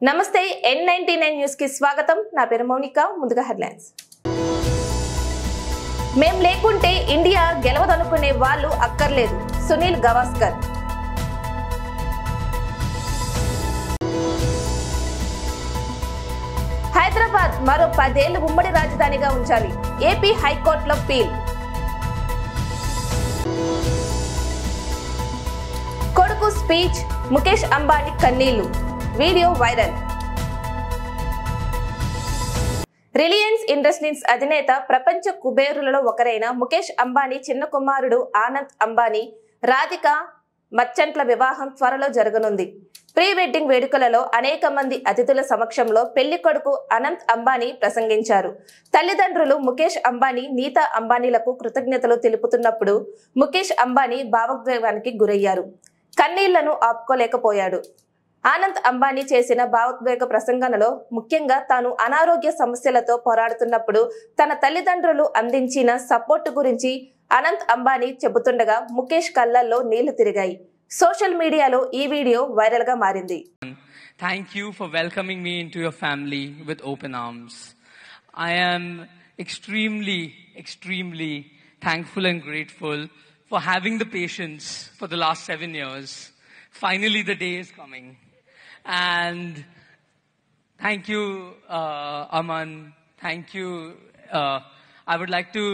నమస్తే N99 news కి స్వాగతం. నా పేరు మౌనిక. ముందుగా హెడ్లైన్స్. మేం లేకుంటే ఇండియా గెలవదనుకునే వాళ్ళు అక్కర్లేదు. సునీల్ గవాస్కర్. హైదరాబాద్ మరో 10 ఏళ్లు ఉమ్మడి రాజధానిగా ఉంచాలి. ఏపీ హైకోర్టులో పీల్. కొడుకు స్పీచ్, ముఖేష్ అంబానీ కన్నీళ్లు. Video viral. రిలయన్స్ ఇండస్ట్రీస్ అధినేత ప్రపంచ కుబేరులలో ఒకరైన ముఖేష్ అంబానీ చిన్న కుమారుడు ఆనంద్ అంబానీ రాధిక మర్చెంట్ల వివాహం త్వరలో జరగనుంది. ప్రీ వెడ్డింగ్ వేడుకలలో అనేక మంది అతిథుల సమక్షంలో పెళ్లి కొడుకు అనంత్ అంబానీ ప్రసంగించారు. తల్లిదండ్రులు ముఖేష్ అంబానీ, నీతా అంబానీలకు కృతజ్ఞతలు తెలుపుతున్నప్పుడు ముఖేష్ అంబానీ భావోద్వేగానికి గురయ్యారు. కన్నీళ్లను ఆపుకోలేకపోయాడు. ఆనంద్ అంబానీ చేసిన భావోద్వేగ ప్రసంగనలో ముఖ్యంగా తాను అనారోగ్య సమస్యలతో పోరాడుతున్నప్పుడు తన తల్లిదండ్రులు అందించిన సపోర్ట్ గురించి అనంత్ అంబానీ చెబుతుండగా ముఖేష్ కళ్ళల్లో నీళ్లు తిరిగాయి. సోషల్ మీడియాలో ఈ వీడియో వైరల్ గా మారింది. Thank you for welcoming me into your family with open arms. I am extremely thankful and grateful for having the patience for the last 7 years. Finally, the day is coming. And thank you, Aman. Thank you. I would like to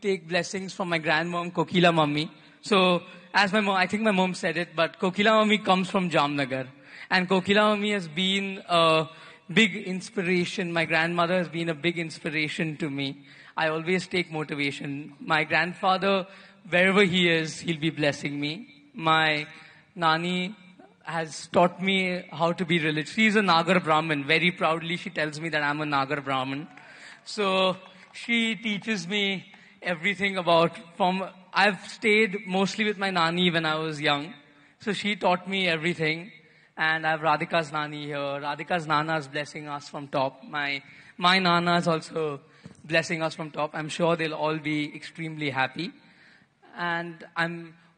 take blessings from my grandmom, Kokila Mummy. So, as my mom, I think my mom said it, but Kokila Mummy comes from Jamnagar. And Kokila Mummy has been a big inspiration. My grandmother has been a big inspiration to me. I always take motivation. My grandfather, wherever he is, he'll be blessing me. My Nani has taught me how to be religious. She's a Nagar Brahmin. Very proudly, she tells me that I'm a Nagar Brahmin. So she teaches me everything about I've stayed mostly with my Nani when I was young. So she taught me everything. And I have Radhika's Nani here. Radhika's Nana is blessing us from top. My Nana is also blessing us from top. I'm sure they'll all be extremely happy. And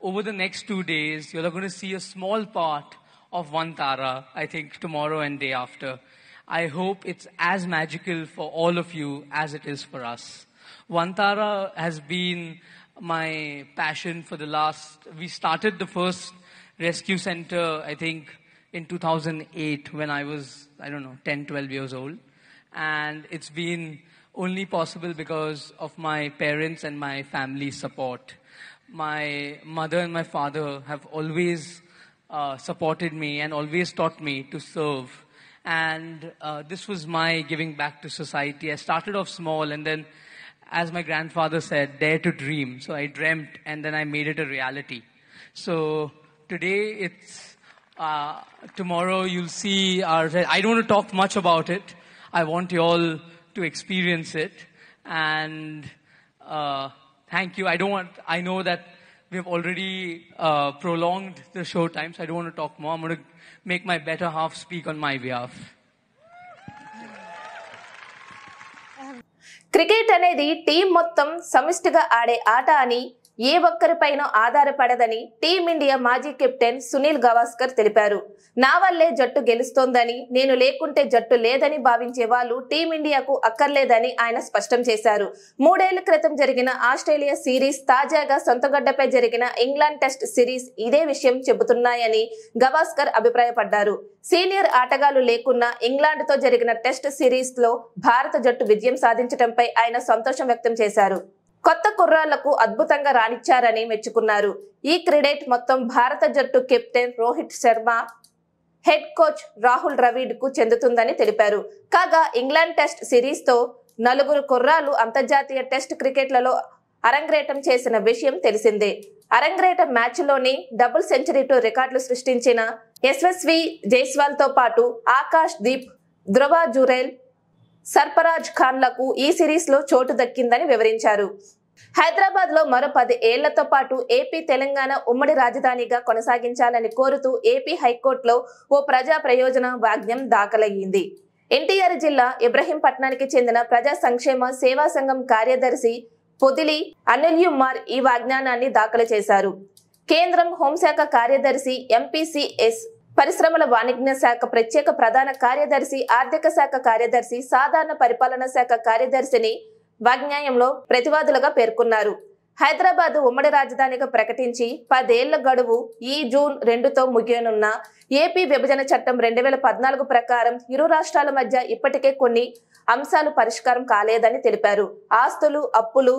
over the next 2 days, you're going to see a small part of Vantara, I think tomorrow and day after. I hope it's as magical for all of you as it is for us. Vantara has been my passion for we started the first rescue center, I think, in 2008 when I was, 10, 12 years old. And it's been only possible because of my parents and my family's support. My mother and my father have always supported me and always taught me to serve. And this was my giving back to society. I started off small and then, as my grandfather said, dare to dream. So I dreamt and then I made it a reality. So today tomorrow you'll see I don't want to talk much about it. I want you all to experience it. And thank you. I know that we've already prolonged the show time, so I don't want to talk more. I'm going to make my better half speak on my behalf. Cricket అనేది team మొత్తం సమిష్టిగా ఆడే ఆట అని, ఏ ఒక్కరిపైన ఆధారపడదని team India మాజీ captain Sunil Gavaskar తెలిపారు. నా వల్లే జట్టు గెలుస్తోందని, నేను లేకుంటే జట్టు లేదని భావించే వాళ్ళు టీమిండియాకు అక్కర్లేదని ఆయన స్పష్టం చేశారు. 3 ఏళ్ల క్రితం జరిగిన ఆస్ట్రేలియా సిరీస్, తాజాగా సొంతగడ్డపై జరిగిన ఇంగ్లాండ్ టెస్ట్ సిరీస్ ఇదే విషయం చెబుతున్నాయని గవాస్కర్ అభిప్రాయపడ్డారు. సీనియర్ ఆటగాళ్లు లేకున్నా ఇంగ్లాండ్ తో జరిగిన టెస్ట్ సిరీస్ లో భారత జట్టు విజయం సాధించడంపై ఆయన సంతోషం వ్యక్తం చేశారు. కొత్త కుర్రాళ్లకు అద్భుతంగా రాణించారని మెచ్చుకున్నారు. ఈ క్రెడిట్ మొత్తం భారత జట్టు captain Rohit Sharma, head coach Rahul Dravid కు చెందుతుందని తెలిపారు. కాగా ఇంగ్లాండ్ టెస్ట్ సిరీస్ తో 4 కుర్రాళ్లు అంతర్జాతీయ టెస్ట్ క్రికెట్లలో అరంగేట్రం చేసిన విషయం తెలిసిందే. అరంగేట్రం మ్యాచ్ లోని డబుల్ సెంచరీతో రికార్డులు సృష్టించిన యశస్వి జైస్వాల్ తో పాటు ఆకాష్ దీప్, ధ్రువ జురేల్, సర్ఫరాజ్ ఖాన్లకు ఈ సిరీస్ లో చోటు దక్కిందని వివరించారు. హైదరాబాద్ లో మరో 10 ఏళ్లతో పాటు ఏపీ, తెలంగాణ ఉమ్మడి రాజధానిగా కొనసాగించాలని కోరుతూ ఏపీ హైకోర్టులో ఓ ప్రజా ప్రయోజన వాజ్ఞం దాఖలయ్యింది. ఎన్టీఆర్ జిల్లా ఇబ్రహీంపట్నానికి చెందిన ప్రజా సంక్షేమ సేవా సంఘం కార్యదర్శి పొదిలి అనిల్యుమార్ ఈ వాజ్ఞానాన్ని దాఖలు చేశారు. కేంద్రం హోంశాఖ కార్యదర్శి ఎంపీసీఎస్ పరిశ్రమల వాణిజ్య శాఖ ప్రత్యేక ప్రధాన కార్యదర్శి, ఆర్థిక శాఖ కార్యదర్శి, సాధారణ పరిపాలన శాఖ కార్యదర్శిని వాజ్ఞాయంలో ప్రతివాదులుగా పేర్కొన్నారు. హైదరాబాద్ ఉమ్మడి రాజధానిగా ప్రకటించి 10 ఏళ్ల గడువు ఈ జూన్ 2తో ముగియనున్న ఏపీ విభజన చట్టం 2014 ప్రకారం ఇరు రాష్ట్రాల మధ్య ఇప్పటికే కొన్ని అంశాలు పరిష్కారం కాలేదని తెలిపారు. ఆస్తులు, అప్పులు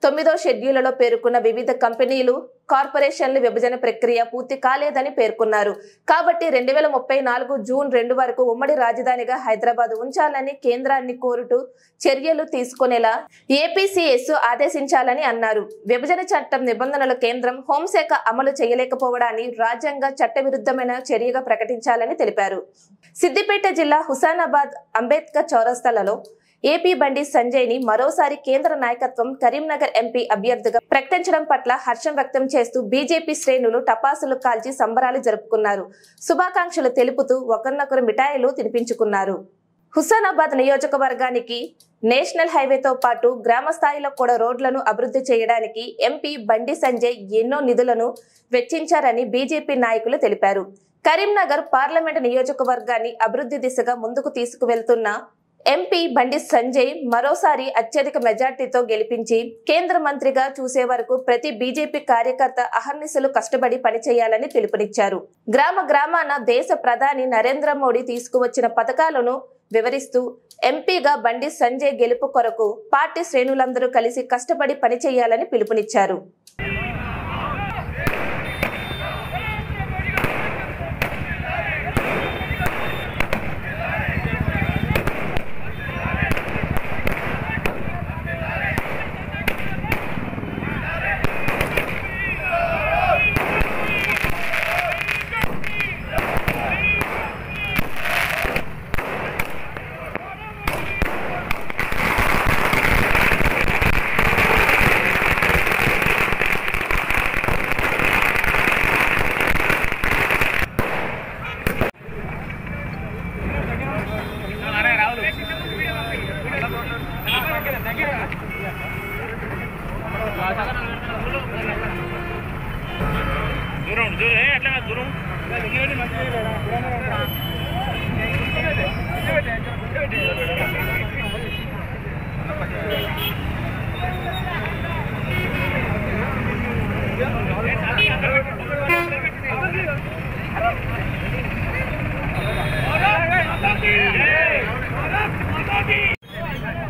9వ షెడ్యూల్లో పేర్కొన్న వివిధ కంపెనీలు, కార్పొరేషన్ల విభజన ప్రక్రియ పూర్తి కాలేదని పేర్కొన్నారు. కాబట్టి 2034 జూన్ 2 వరకు ఉమ్మడి రాజధానిగా హైదరాబాద్ ఉంచాలని కేంద్రాన్ని కోరుతూ చర్యలు తీసుకునేలా ఏపీసీఎస్ ఆదేశించాలని అన్నారు. విభజన చట్టం నిబంధనలు కేంద్రం హోంశాఖ అమలు చేయలేకపోవడాన్ని రాజ్యాంగ చట్టవిరుద్ధమైన చర్యగా ప్రకటించాలని తెలిపారు. సిద్దిపేట జిల్లా హుసానాబాద్ అంబేద్కర్ చౌరస్తాలలో ఏపీ బండి సంజయ్ ని మరోసారి కేంద్ర నాయకత్వం కరీంనగర్ ఎంపీ అభ్యర్థిగా ప్రకటించడం పట్ల హర్షం వ్యక్తం చేస్తూ బీజేపీ శ్రేణులు టపాసులు కాల్చి సంబరాలు జరుపుకున్నారు. శుభాకాంక్షలు తెలుపుతూ ఒకరినొకరు మిఠాయిలు తినిపించుకున్నారు. హుసానాబాద్ నియోజకవర్గానికి నేషనల్ హైవేతో పాటు గ్రామ స్థాయిలో కూడా రోడ్లను అభివృద్ధి చేయడానికి ఎంపీ బండి సంజయ్ ఎన్నో నిధులను వెచ్చించారని బీజేపీ నాయకులు తెలిపారు. కరీంనగర్ పార్లమెంటు నియోజకవర్గాన్ని అభివృద్ధి దిశగా ముందుకు తీసుకువెళ్తున్న ఎంపీ బండి సంజయ్ మరోసారి అత్యధిక మెజార్టీతో గెలిపించి కేంద్ర మంత్రిగా చూసే వరకు ప్రతి బీజేపీ కార్యకర్త అహర్నిశలు కష్టపడి పనిచేయాలని పిలుపునిచ్చారు. గ్రామాన దేశ ప్రధాని నరేంద్ర మోడీ తీసుకువచ్చిన పథకాలను వివరిస్తూ ఎంపీగా బండి సంజయ్ గెలుపు కొరకు పార్టీ శ్రేణులందరూ కలిసి కష్టపడి పనిచేయాలని పిలుపునిచ్చారు.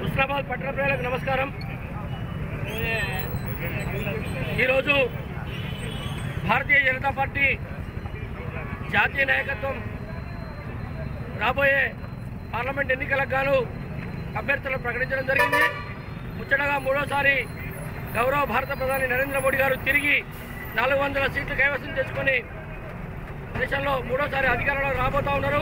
హుస్నాబాద్ పట్టణ ప్రజలకు నమస్కారం. ఈరోజు భారతీయ జనతా పార్టీ జాతీయ నాయకత్వం రాబోయే పార్లమెంట్ ఎన్నికలకు గాను అభ్యర్థులను ప్రకటించడం జరిగింది. ముచ్చటగా మూడోసారి గౌరవ భారత ప్రధాని నరేంద్ర మోడీ గారు తిరిగి 400 సీట్లు కైవసం చేసుకుని దేశంలో మూడోసారి అధికారంలో రాబోతా ఉన్నారు.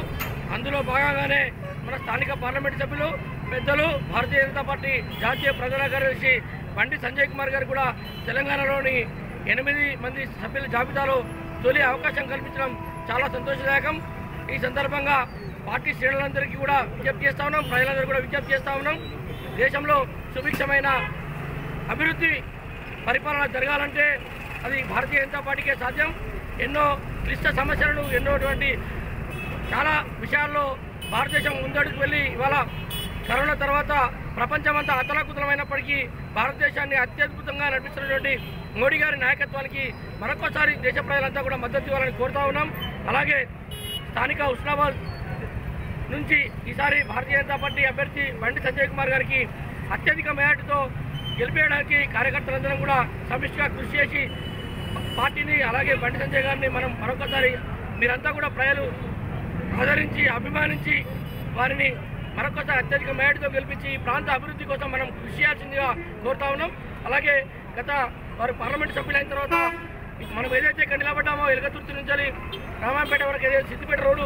అందులో భాగంగానే మన స్థానిక పార్లమెంట్ సభ్యులు పెద్దలు భారతీయ జనతా పార్టీ జాతీయ ప్రధాన కార్యదర్శి బండి సంజయ్ కుమార్ గారు కూడా తెలంగాణలోని 8 మంది సభ్యుల జాబితాలో తొలి అవకాశం కల్పించడం చాలా సంతోషదాయకం. ఈ సందర్భంగా పార్టీ శ్రేణులందరికీ కూడా విజ్ఞప్తి చేస్తా ఉన్నాం, ప్రజలందరూ కూడా విజ్ఞప్తి చేస్తా ఉన్నాం. దేశంలో సుభిక్షమైన అభివృద్ధి పరిపాలన జరగాలంటే అది భారతీయ జనతా పార్టీకే సాధ్యం. ఎన్నో క్లిష్ట సమస్యలను ఎన్నోటువంటి చాలా విషయాల్లో భారతదేశం ముందడుగు వెళ్ళి ఇవాళ కరోనా తర్వాత ప్రపంచమంతా అతలాకుతలమైనప్పటికీ భారతదేశాన్ని అత్యద్భుతంగా నడిపిస్తున్నటువంటి మోడీ గారి నాయకత్వానికి మరొకసారి దేశ ప్రజలంతా కూడా మద్దతు ఇవ్వాలని కోరుతా ఉన్నాం. అలాగే స్థానిక హుస్నాబాద్ నుంచి ఈసారి భారతీయ జనతా పార్టీ అభ్యర్థి బండి సంజయ్ కుమార్ గారికి అత్యధిక మెజార్టీతో గెలిపేయడానికి కార్యకర్తలందరం కూడా సమిష్టిగా కృషి చేసి పార్టీని అలాగే బండి సంజయ్ గారిని మనం మరొకసారి మీరంతా కూడా ప్రజలు ఆదరించి అభిమానించి వారిని మరొకసారి అత్యధిక మెజార్టీతో గెలిపించి ఈ ప్రాంత అభివృద్ధి కోసం మనం కృషి చేయాల్సిందిగా కోరుతా ఉన్నాం. అలాగే గత వారు పార్లమెంట్ సభ్యులైన తర్వాత మనం ఏదైతే ఇక్కడ నిలబడ్డామో ఎలుగతుర్తి నుంచి రామాపేట వరకు ఏదైతే సిద్దిపేట రోడ్డు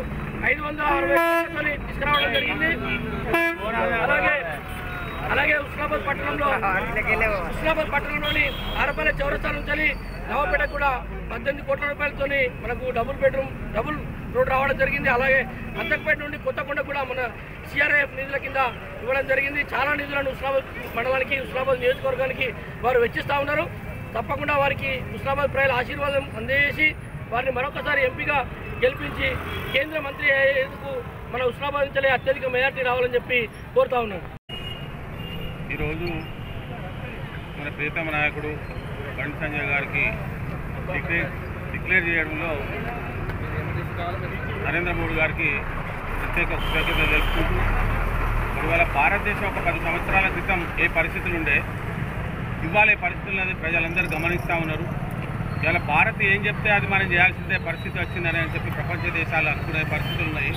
560 తీసుకురావడం జరిగింది. అలాగే హుస్నాబాద్ పట్టణంలోని ఆరపల్లి చౌరస్తా నుంచి నవాపేట కూడా 18 కోట్ల రూపాయలతో మనకు డబుల్ రోడ్ రావడం జరిగింది. అలాగే అంతకుపేట నుండి కొత్తకొండ కూడా మన సిఆర్ఐఎఫ్ నిధుల కింద ఇవ్వడం జరిగింది. చాలా నిధులను హుస్నాబాద్ మండలానికి హుస్నాబాద్ నియోజకవర్గానికి వారు వెచ్చిస్తూ ఉన్నారు. తప్పకుండా వారికి హుస్నాబాద్ ప్రజల ఆశీర్వాదం అందజేసి వారిని మరొకసారి ఎంపీగా గెలిపించి కేంద్ర మంత్రి అయ్యేందుకు మన హుస్నాబాద్ నుంచి అత్యధిక మెజార్టీ రావాలని చెప్పి కోరుతా ఉన్నాను. ఈరోజు మన ప్రీతమ నాయకుడు బండి సంజయ్ గారికి డిక్లేర్ చేయడంలో నరేంద్ర మోడీ గారికి ప్రత్యేక కృతజ్ఞతలు తెలుపుకుంటూ, ఇవాళ భారతదేశం ఒక 10 సంవత్సరాల క్రితం ఏ పరిస్థితులు ఉండే, ఇవాళ ఈ పరిస్థితులను ప్రజలందరూ గమనిస్తూ ఉన్నారు. ఇవాళ భారత్ ఏం చెప్తే అది మనం చేయాల్సిందే పరిస్థితి వచ్చిందని అని చెప్పి ప్రపంచ దేశాలు అనుకునే పరిస్థితులు ఉన్నాయి.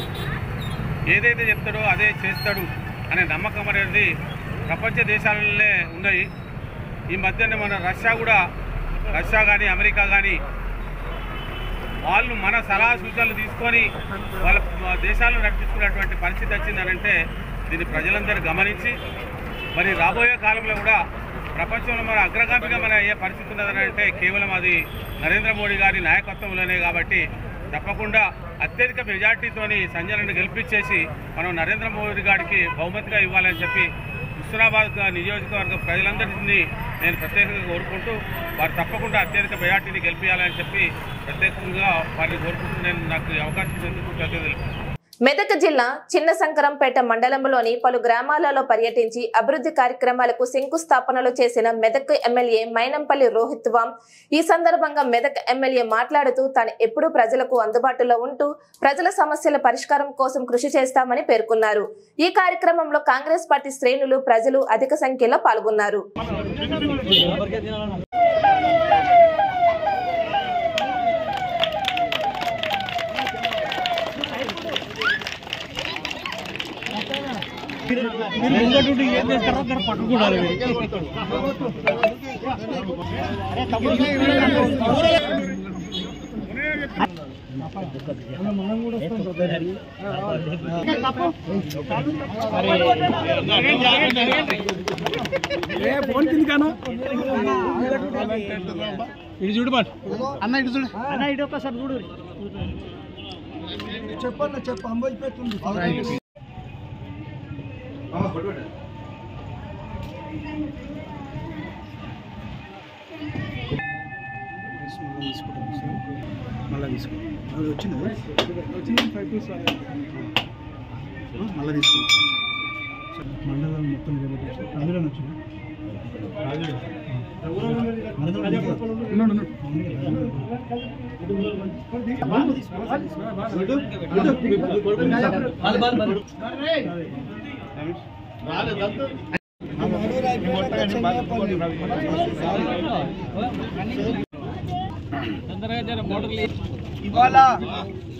ఏదైతే చెప్తాడో అదే చేస్తాడు అనే నమ్మకం అనేది ప్రపంచ దేశాలనే ఉన్నాయి. ఈ మధ్యనే మన రష్యా కానీ అమెరికా కానీ వాళ్ళు మన సలహా సూచనలు తీసుకొని వాళ్ళ దేశాలను నడిపించుకునేటువంటి పరిస్థితి వచ్చిందనంటే దీన్ని ప్రజలందరూ గమనించి మరి రాబోయే కాలంలో కూడా ప్రపంచంలో మన అగ్రగామిగా మన ఏ పరిస్థితి ఉన్నదని అంటే కేవలం అది నరేంద్ర మోడీ గారి నాయకత్వంలోనే. కాబట్టి తప్పకుండా అత్యధిక మెజార్టీతోని సంజయ్ను గెలిపించేసి మనం నరేంద్ర మోడీ గారికి బహుమతిగా ఇవ్వాలని చెప్పి హుస్నాబాద్ నియోజకవర్గ ప్రజలందరినీ నేను ప్రత్యేకంగా కోరుకుంటూ వారు తప్పకుండా అత్యధిక మెజార్టీని గెలిపించాలని చెప్పి ప్రత్యేకంగా వారిని కోరుకుంటూ నేను నాకు అవకాశం ఇచ్చేందుకు కృతజ్ఞతలు. మెదక్ జిల్లా చిన్న శంకరంపేట మండలంలోని పలు గ్రామాలలో పర్యటించి అభివృద్ధి కార్యక్రమాలకు శంకుస్థాపనలు చేసిన మెదక్ ఎమ్మెల్యే మైనంపల్లి రోహిత్ వామ్ ఈ సందర్భంగా మెదక్ ఎమ్మెల్యే మాట్లాడుతూ తాను ఎప్పుడూ ప్రజలకు అందుబాటులో ఉంటూ ప్రజల సమస్యల పరిష్కారం కోసం కృషి చేస్తామని పేర్కొన్నారు. ఈ కార్యక్రమంలో కాంగ్రెస్ పార్టీ శ్రేణులు, ప్రజలు అధిక సంఖ్యలో పాల్గొన్నారు. ఇటు చూడు అన్న, ఇటు చూడు అన్న, ఇటు ఒక్కసారి చూడు. చెప్పన్న చెప్పు అంబోజ్ పెట్టుంది. మళ్ళీ తీసుకుంటాం. అది వచ్చింది 5 మళ్ళీ తీసుకుంటాం. మండలం మొత్తం అందులో వచ్చింది. ఇవాళ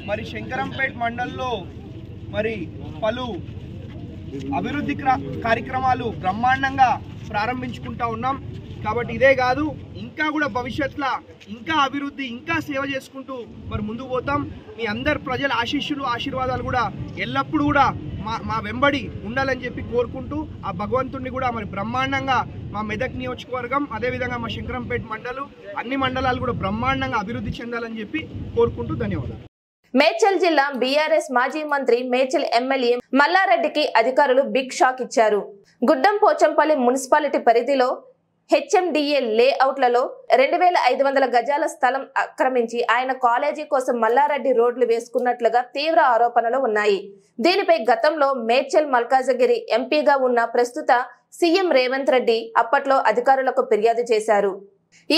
మరి శంకరంపేట మండలంలో మరి పలు అభివృద్ధి కార్యక్రమాలు బ్రహ్మాండంగా ప్రారంభించుకుంటా ఉన్నాం. కాబట్టి ఇదే కాదు, ఇంకా కూడా భవిష్యత్తులో ఇంకా అభివృద్ధి, ఇంకా సేవ చేసుకుంటూ మరి ముందుకు పోతాం. మీ అందరు ప్రజల ఆశీర్వాదాలు కూడా ఎల్లప్పుడూ కూడా మా వెంబడి ఉండాలని చెప్పి కోరుకుంటూ ఆ భగవంతుడిని కూడా మరి బ్రహ్మాండంగా మా మెదక్ నియోజకవర్గం, అదేవిధంగా మా శంకరంపేట మండలం, అన్ని మండలాలు కూడా బ్రహ్మాండంగా అభివృద్ధి చెందాలని చెప్పి కోరుకుంటూ ధన్యవాదాలు. మేడ్చల్ జిల్లా బీఆర్ఎస్ మాజీ మంత్రి, మేడ్చల్ ఎమ్మెల్యే మల్లారెడ్డికి అధికారులు బిగ్ షాక్ ఇచ్చారు. గుడ్డం పోచంపల్లి మున్సిపాలిటీ పరిధిలో హెచ్ఎండిఏ లేఅవుట్లలో 2500 గజాల స్థలం ఆక్రమించి ఆయన కాలేజీ కోసం మల్లారెడ్డి రోడ్లు వేసుకున్నట్లుగా తీవ్ర ఆరోపణలు ఉన్నాయి. దీనిపై గతంలో మేడ్చల్ మల్కాజగిరి ఎంపీగా ఉన్న ప్రస్తుత సీఎం రేవంత్ రెడ్డి అప్పట్లో అధికారులకు ఫిర్యాదు చేశారు.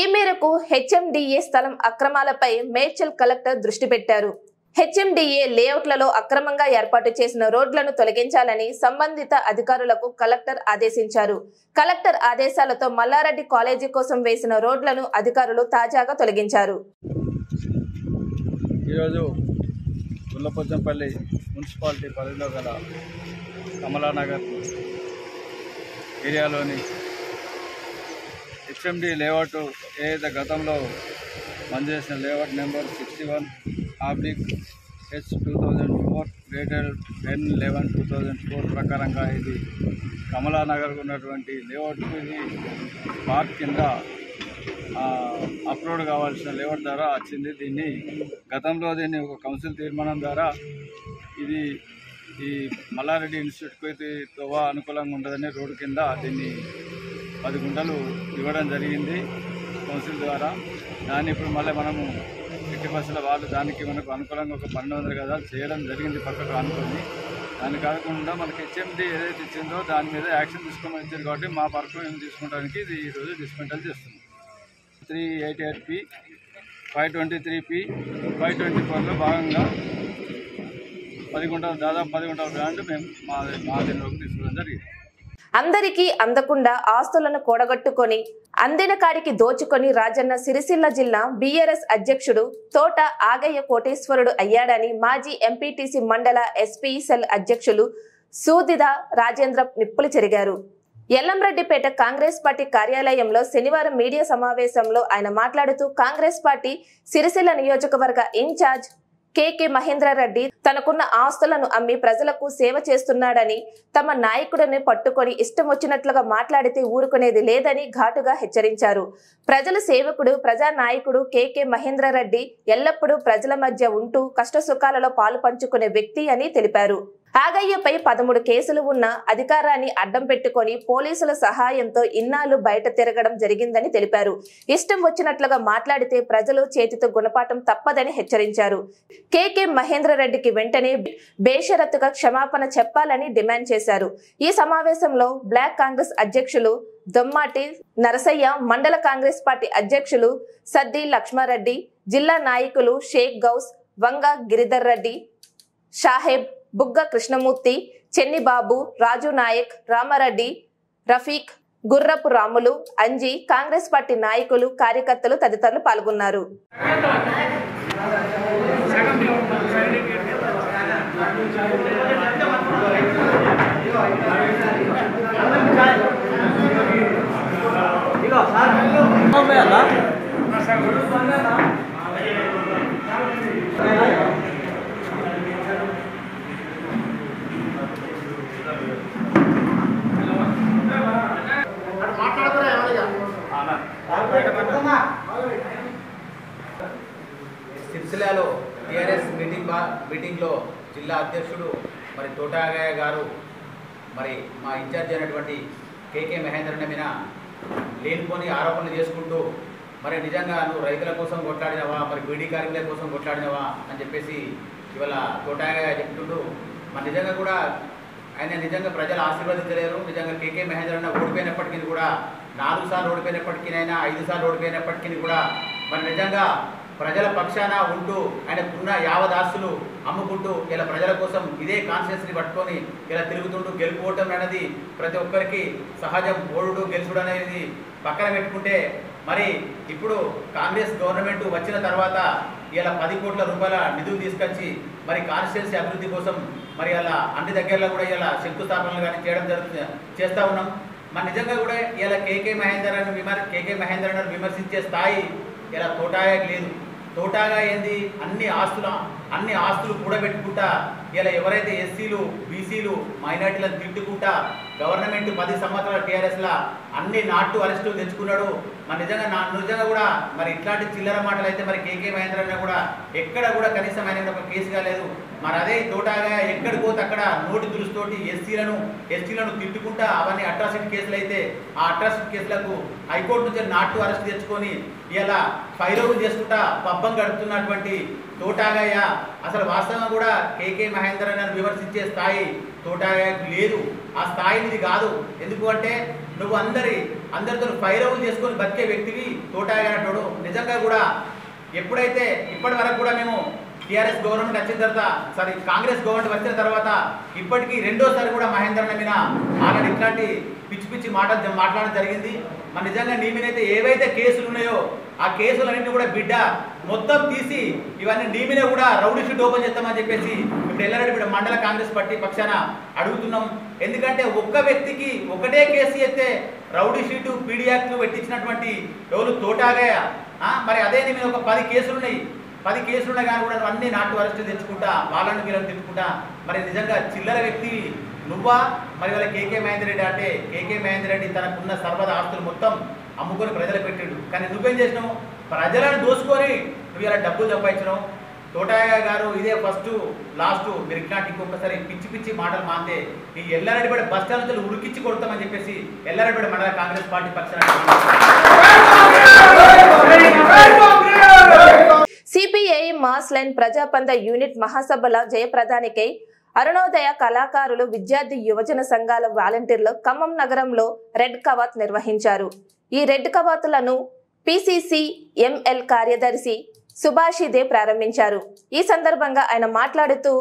ఈ మేరకు హెచ్ఎండిఏ స్థలం అక్రమాలపై మేడ్చల్ కలెక్టర్ దృష్టి పెట్టారు. హెచ్ఎండిఏ లేఅవుట్లలో అక్రమంగా ఏర్పాటు చేసిన రోడ్లను తొలగించాలని సంబంధిత అధికారులకు కలెక్టర్ ఆదేశించారు. కలెక్టర్ ఆదేశాలతో మల్లారెడ్డి కాలేజీ కోసం వేసిన రోడ్లను అధికారులు తాజాగా తొలగించారు. ఈరోజు గుల్లపోచంపల్లి మున్సిపాలిటీ పరిధిలో గల కమలానగర్ ఏరియాలోని హెచ్ఎండి లేఅవుట్ ఏదైతే గతంలో మంజూరు చేసిన లేఅవుట్ నెంబర్ 61/H/2004 డేటెడ్ 10/11/2004 ప్రకారంగా ఇది కమలానగర్ ఉన్నటువంటి లేఅవుట్కు ఇది పార్క్ కింద అప్లోడ్ కావాల్సిన లేఅవుట్ ద్వారా వచ్చింది. గతంలో దీన్ని ఒక కౌన్సిల్ తీర్మానం ద్వారా ఇది ఈ మల్లారెడ్డి ఇన్స్టిట్యూట్కు అయితే తోవా అనుకూలంగా ఉండదని రోడ్డు కింద దీన్ని 10 గుంటలు ఇవ్వడం జరిగింది కౌన్సిల్ ద్వారా. దాన్ని ఇప్పుడు మళ్ళీ మనము సిటీ బస్సుల వాళ్ళు దానికి మనకు అనుకూలంగా ఒక 1200 గజాలు చేయడం జరిగింది పక్కకు అనుకుని. దాని కాకుండా మనకి హెచ్ఎండి ఏదైతే ఇచ్చిందో దాని మీద యాక్షన్ తీసుకోమని ఇచ్చారు కాబట్టి మా పరకు మేము తీసుకోవడానికి ఇది ఈరోజు డిస్మెంటల్ చేస్తున్నాం. 388P 523P 524లో భాగంగా 10 గుంటలు దాదాపు 10 గుంటల ల్యాండ్ మేము మా దీనిలోకి తీసుకోవడం జరిగింది. అందరికీ అందకుండా ఆస్తులను కూడగట్టుకొని అందిన కాడికి దోచుకొని రాజన్న సిరిసిల్ల జిల్లా బీఆర్ఎస్ అధ్యక్షుడు తోట ఆగయ్య కోటేశ్వరుడు అయ్యాడని మాజీ ఎంపీటీసీ మండల ఎస్పీ సెల్ అధ్యక్షులు సూదిద రాజేంద్ర నిప్పులు చెరిగారు. ఎల్లంరెడ్డిపేట కాంగ్రెస్ పార్టీ కార్యాలయంలో శనివారం మీడియా సమావేశంలో ఆయన మాట్లాడుతూ కాంగ్రెస్ పార్టీ సిరిసిల్ల నియోజకవర్గ ఇన్ఛార్జ్ కేకే మహేంద్రారెడ్డి తనకున్న ఆస్తులను అమ్మి ప్రజలకు సేవ చేస్తున్నాడని, తమ నాయకుడిని పట్టుకొని ఇష్టం వచ్చినట్లుగా మాట్లాడితే ఊరుకునేది లేదని ఘాటుగా హెచ్చరించారు. ప్రజల సేవకుడు, ప్రజా నాయకుడు కేకే మహేంద్రారెడ్డి ఎల్లప్పుడూ ప్రజల మధ్య ఉంటూ కష్టసుఖాలలో పాలు పంచుకునే వ్యక్తి అని తెలిపారు. ఆగయ్యపై 13 కేసులు ఉన్న అధికారాన్ని అడ్డం పెట్టుకొని పోలీసుల సహాయంతో ఇన్నాళ్లు బయట తిరగడం జరిగిందని తెలిపారు. ఇష్టం వచ్చినట్లుగా మాట్లాడితే ప్రజలు చేతితో గుణపాఠం తప్పదని హెచ్చరించారు. కేకే మహేంద్రారెడ్డికి వెంటనే బేషరతుగా క్షమాపణ చెప్పాలని డిమాండ్ చేశారు. ఈ సమావేశంలో బ్లాక్ కాంగ్రెస్ అధ్యక్షులు దొమ్మాటి నరసయ్య, మండల కాంగ్రెస్ పార్టీ అధ్యక్షులు సద్ది లక్ష్మారెడ్డి, జిల్లా నాయకులు షేక్ గౌస్, వంగ గిరిధర్ రెడ్డి, షాహెబ్, బుగ్గ కృష్ణమూర్తి, చెన్నిబాబు, రాజు నాయక్, రామారెడ్డి, రఫీక్, గుర్రపు రాములు, అంజీ, కాంగ్రెస్ పార్టీ నాయకులు, కార్యకర్తలు తదితరులు పాల్గొన్నారు. సిరిసిల్లలో టీఆర్ఎస్ మీటింగ్లో జిల్లా అధ్యక్షుడు మరి తోటాగయ్య గారు మరి మా ఇన్ఛార్జ్ అయినటువంటి కేకే మహేంద్రన్న మీద లేనిపోని ఆరోపణలు చేసుకుంటూ మరి నిజంగా నువ్వు రైతుల కోసం కొట్లాడినవా, మరి బీడీ కార్మికుల కోసం కొట్లాడినవా అని చెప్పేసి ఇవాళ తోటాగయ్య చెప్తుంటూ మరి నిజంగా కూడా ఆయన నిజంగా ప్రజలు ఆశీర్వదించలేరు. నిజంగా కేకే మహేంద్రన్న ఓడిపోయినప్పటికీ కూడా 4 సార్లు ఓడిపోయినప్పటికీనైనా 5 సార్లు ఓడిపోయినప్పటికీ కూడా మరి నిజంగా ప్రజల పక్షాన ఉంటూ ఆయనకున్న యావదాస్తులు అమ్ముకుంటూ ఇలా ప్రజల కోసం ఇదే కాన్షియస్ని పట్టుకొని ఇలా తిరుగుతుంటూ గెలుపుకోవటం అనేది ప్రతి ఒక్కరికి సహజం. ఓడుడు గెలుచుడు అనేది పక్కన పెట్టుకుంటే మరి ఇప్పుడు కాంగ్రెస్ గవర్నమెంట్ వచ్చిన తర్వాత ఇలా 10 కోట్ల రూపాయల నిధులు తీసుకొచ్చి మరి కాన్స్టిట్యున్సీ అభివృద్ధి కోసం మరి అలా అన్ని దగ్గరలో కూడా ఇలా శంకుస్థాపనలు కానీ చేస్తూ ఉన్నాం. మరి నిజంగా కూడా ఇలా కేకే మహేంద్రను విమర్శించే స్థాయి ఇలా తోటాగయ్యకి లేదు. తోటాగా ఏంది అన్ని ఆస్తులు కూడబెట్టుకుంటా ఇలా ఎవరైతే ఎస్సీలు, బీసీలు, మైనార్టీలను తిట్టుకుంటా గవర్నమెంట్ 10 సంవత్సరాల టీఆర్ఎస్లా అన్ని నాటు అరెస్టులు తెచ్చుకున్నాడు. మరి నిజంగా కూడా మరి ఇట్లాంటి చిల్లర మాటలు అయితే మరి కేకే మహేంద్రన్న కూడా ఎక్కడ కూడా కనీసం ఆయన ఒక కేసు కాలేదు. మరి అదే తోటాగా ఎక్కడికి పోతే అక్కడ నోటి దురుస్తోటి ఎస్టీలను తిట్టుకుంటా అవన్నీ అట్రాసిటీ కేసులు అయితే ఆ అట్రాసిటీ కేసులకు హైకోర్టు నుంచి నాటు అరెస్ట్ తెచ్చుకొని ఇలా ఫైరోలు చేసుకుంటా పబ్బం గడుపుతున్నటువంటి తోటాగయ్య అసలు వాస్తవంగా కూడా కేకే మహేంద్రన్నను విమర్శించే స్థాయి తోటాగయ్యకు లేదు. ఆ స్థాయినిది కాదు. ఎందుకు అంటే నువ్వు అందరితో ఫైరోలు చేసుకొని బతికే వ్యక్తివి తోటాగయ్య అంటాడు. నిజంగా కూడా ఎప్పుడైతే ఇప్పటి వరకు కూడా మేము టీఆర్ఎస్ గవర్నమెంట్ వచ్చిన తర్వాత కాంగ్రెస్ గవర్నమెంట్ వచ్చిన తర్వాత ఇప్పటికీ 2వ సారి కూడా మహేంద్రన్న మీద ఆల్రెడీ ఇట్లాంటి పిచ్చి మాట్లాడడం జరిగింది. మరి నిజంగా నీ మీద అయితే ఏవైతే కేసులు ఉన్నాయో ఆ కేసులన్నింటినీ కూడా బిడ్డ మొత్తం తీసి ఇవన్నీ నీ మీద కూడా రౌడీ షీట్ ఓపెన్ చేస్తామని చెప్పేసి ఇప్పుడు ఎల్లారెడ్డిపేట మండల కాంగ్రెస్ పార్టీ పక్షాన అడుగుతున్నాం. ఎందుకంటే ఒక్క వ్యక్తికి ఒకటే కేసు అయితే రౌడీ షీటు, పీడీ యాక్ట్ పెట్టించినటువంటి ఎవరు తోటాగయ్య. మరి అదే నీ మీద ఒక 10 కేసులు ఉన్నాయి. 10 కేసులున్నా కానీ కూడా నువ్వు అన్ని నాటు అరెస్టులు తెచ్చుకుంటా వాళ్ళని వీళ్ళని తిట్టుకుంటా మరి నిజంగా చిల్లర వ్యక్తి నువ్వా? మరి వాళ్ళ కేకే మహేందర్ రెడ్డి అంటే కేకే మహేందర్ రెడ్డి తనకున్న సర్వద ఆస్తులు మొత్తం అమ్ముకొని ప్రజలకు పెట్టాడు. కానీ నువ్వేం చేసినావు? ప్రజలను దోసుకొని నువ్వు ఇలా డబ్బులు సంపాదించినావు. తోటాగయ్య గారు ఇదే ఫస్ట్ లాస్ట్ మీరు ఇట్లాంటి ఇంకొకసారి పిచ్చి మాటలు మాంతే ఈ ఎల్లారెడ్డిపేట బస్ స్టాండ్ నుంచి ఉరికిచ్చి కొడతామని చెప్పేసి ఎల్లారెడ్డిపేట మండల కాంగ్రెస్ పార్టీ పక్షాన సిపిఐ మాస్ లైన్ ప్రజాపంద యూనిట్ మహాసభల జయప్రదానికై అరుణోదయ కళాకారులు విద్యార్థి యువజన సంఘాల వాలంటీర్లు ఖమ్మం నగరంలో రెడ్ కవాత్ నిర్వహించారు. ఈ రెడ్ కవాతులను పిసిసి ఎంఎల్ కార్యదర్శి సుభాషిదే ప్రారంభించారు. ఈ సందర్భంగా ఆయన మాట్లాడుతూ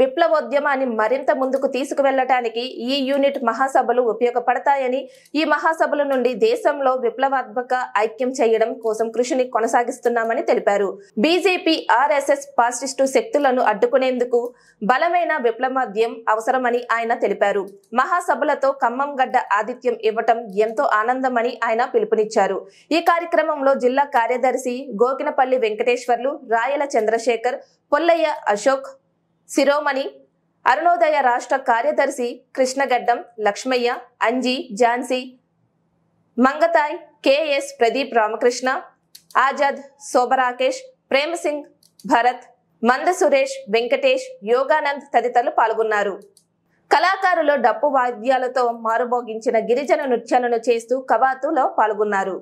విప్లవోద్యమాన్ని మరింత ముందుకు తీసుకువెళ్లడానికి ఈ యూనిట్ మహాసభలు ఉపయోగపడతాయని, ఈ మహాసభల నుండి దేశంలో విప్లవాత్మక ఐక్యం చేయడం కోసం కృషిని కొనసాగిస్తున్నామని తెలిపారు. బీజేపీ ఆర్ఎస్ఎస్ ఫాసిస్టు శక్తులను అడ్డుకునేందుకు బలమైన విప్లవాద్యం అవసరమని ఆయన తెలిపారు. మహాసభలతో ఖమ్మం గడ్డ ఆతిథ్యం ఇవ్వటం ఎంతో ఆనందమని ఆయన పిలుపునిచ్చారు. ఈ కార్యక్రమంలో జిల్లా కార్యదర్శి గోకినపల్లి వెంకటేశ్వర్లు, రాయల చంద్రశేఖర్, పొల్లయ్య అశోక్, శిరోమణి, అరుణోదయ రాష్ట్ర కార్యదర్శి కృష్ణగడ్డం, లక్ష్మయ్య, అంజీ, ఝాన్సీ, మంగతాయ్, కెఎస్ ప్రదీప్, రామకృష్ణ, ఆజాద్, శోభరాకేష్, ప్రేమసింగ్, భరత్, మంద సురేష్, వెంకటేష్, యోగానంద్ తదితరులు పాల్గొన్నారు. కళాకారులు డప్పు వాద్యాలతో మారుమోగించిన గిరిజన నృత్యాలను చేస్తూ కవాతులో పాల్గొన్నారు.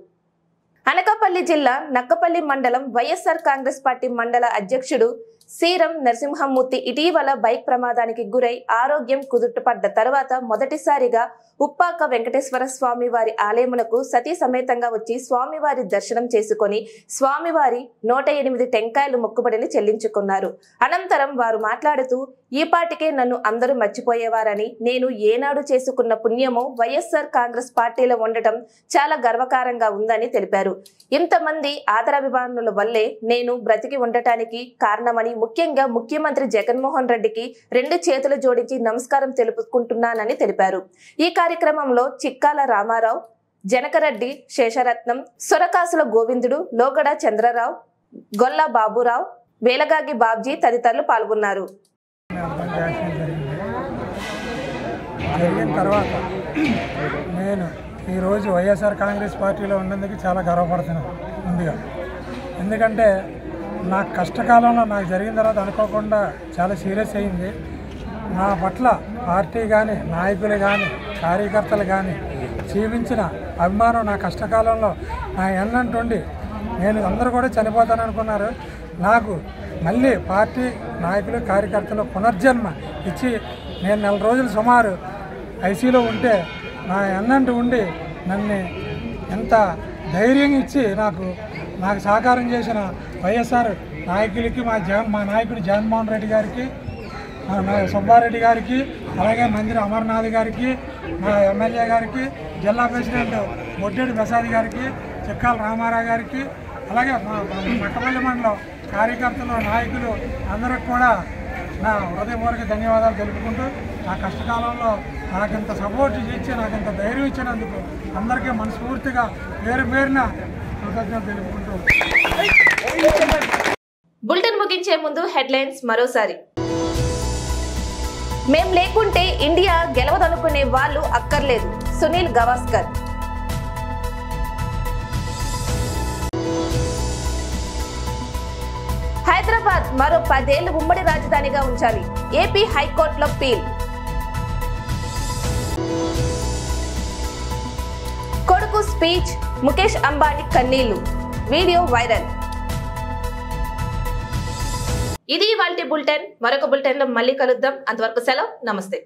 అనకాపల్లి జిల్లా నక్కపల్లి మండలం వైఎస్ఆర్ కాంగ్రెస్ పార్టీ మండల అధ్యక్షుడు సీరం నరసింహమూర్తి ఇటీవల బైక్ ప్రమాదానికి గురై ఆరోగ్యం కుదుటపడ్డ తర్వాత మొదటిసారిగా ఉప్పాక వెంకటేశ్వర స్వామి వారి ఆలయమునకు సతీ సమేతంగా వచ్చి స్వామివారి దర్శనం చేసుకుని స్వామివారి 108 టెంకాయలు మొక్కుబడిని చెల్లించుకున్నారు. అనంతరం వారు మాట్లాడుతూ, ఈ పాటికే నన్ను అందరూ మర్చిపోయేవారని, నేను ఏనాడు చేసుకున్న పుణ్యమో వైఎస్ఆర్ కాంగ్రెస్ పార్టీలో ఉండటం చాలా గర్వకారంగా ఉందని తెలిపారు. ఇంతమంది ఆదరాభిమానుల వల్లే నేను బ్రతికి ఉండటానికి కారణమని, ముఖ్యంగా ముఖ్యమంత్రి జగన్మోహన్ రెడ్డికి 2 చేతులు జోడించి నమస్కారం తెలుపుకుంటున్నానని తెలిపారు. ఈ కార్యక్రమంలో చిక్కాల రామారావు, జనకరెడ్డి శేషరత్నం, సొరకాసుల గోవిందుడు, లోగడ చంద్రరావు, గొల్ల బాబురావు, వేలగాగి బాబ్జీ తదితరులు పాల్గొన్నారు. జరిగిన తర్వాత నేను ఈరోజు వైఎస్ఆర్ కాంగ్రెస్ పార్టీలో ఉన్నందుకు చాలా గర్వపడుతున్నాను ముందుగా. ఎందుకంటే నా కష్టకాలంలో నాకు జరిగిన తర్వాత అనుకోకుండా చాలా సీరియస్ అయింది. నా పట్ల పార్టీ కానీ, నాయకులు కానీ, కార్యకర్తలు కానీ జీవించిన అభిమానం నా కష్టకాలంలో నా ఎన్నంటుండి నేను అందరూ కూడా చనిపోతాను అనుకున్నారు. నాకు మళ్ళీ పార్టీ నాయకులు, కార్యకర్తలు పునర్జన్మ ఇచ్చి నేను 4 రోజులు సుమారు ఐసీలో ఉంటే నా ఎన్నంటూ ఉండి నన్ను ఎంత ధైర్యం ఇచ్చి నాకు సహకారం చేసిన వైఎస్ఆర్ నాయకులకి, మా నాయకుడు జగన్మోహన్ రెడ్డి గారికి, సుబ్బారెడ్డి గారికి, అలాగే మందిర అమర్నాథ్ గారికి, మా ఎమ్మెల్యే గారికి, జిల్లా ప్రెసిడెంట్ బొడ్డేటి ప్రసాద్ గారికి, చిక్కాల రామారావు గారికి, అలాగే మా నక్కపల్లి మండలం కార్యకర్తలు, నాయకులు అందరికి కూడా నా హృదయపూర్వక ధన్యవాదాలు తెలుపుకుంటూ, నా కష్టకాలంలో నాకింత సపోర్ట్ ఇచ్చి నాకింత ధైర్యం ఇచ్చినందుకు అందరికీ మనస్ఫూర్తిగా పేరున కృతజ్ఞతలు తెలుపుకుంటూ. బులెటిన్ ముగించే ముందు హెడ్లైన్స్ మరోసారి. మేం లేకుంటే ఇండియా గెలవదనుకునే వాళ్ళు అక్కర్లేదు, సునీల్ గవాస్కర్. హైదరాబాద్ మరో 10 ఏళ్లు ఉమ్మడి రాజధానిగా ఉంచాలి, ఏపీ హైకోర్టులో పీల్. కొడుకు స్పీచ్, ముఖేష్ అంబానీ కన్నీళ్లు, వీడియో వైరల్. ఇది ఇవాల్టి బులెటిన్. మరొక బులెటిన్ లో మళ్ళీ కలుద్దాం. అంతవరకు సెలవు, నమస్తే.